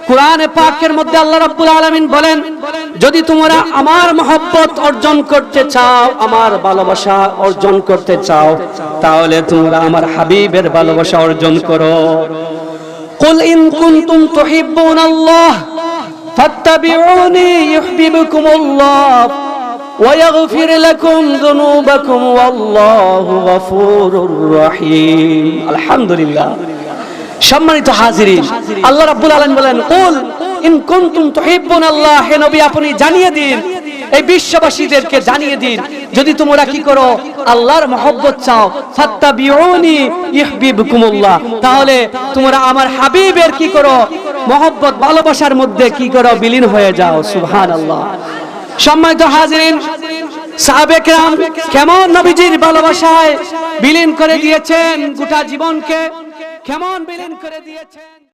কোরআনে পাকের মধ্যে আল্লাহ রাব্বুল আলামিন বলেন, যদি তোমরা আমার মহব্বত অর্জন করতে চাও, আমার ভালোবাসা অর্জন করতে চাও, তাহলে তোমরা আমার হাবিবের ভালোবাসা অর্জন করো। কুল ইন কুনতুম তুহিব্বুনাল্লাহ ফাত্তাবিউনি ইউহিব্বুকুমুল্লাহ ওয়া ইয়াগফির লাকুম যুনুবাকুম ওয়াল্লাহু গফুরুর রহিম। আলহামদুলিল্লাহ। সম্মানিত হাজিরিন, আল্লাহ রাব্বুল আলামিন বলেন, কুল ইন কুনতুম তুহিব্বুনাল্লাহ, হে নবী আপনি জানিয়ে দিন, এই বিশ্ববাসীদেরকে জানিয়ে দিন, যদি তোমরা কি করো, আল্লাহর মহব্বত চাও, ফাত্তাবিউনি ইউহিব্বুকুমুল্লাহ, তাহলে তোমরা আমার হাবিবের কি করো, মহব্বত ভালোবাসার মধ্যে কি করো, বিলীন হয়ে যাও। সুবহানাল্লাহ। সম্মানিত হাজিরিন, সাহাবে কেরাম কেমন নবীজির ভালোবাসায় বিলীন করে দিয়েছেন গোটা জীবনকে, কেমন বিলীন করে দিয়েছেন।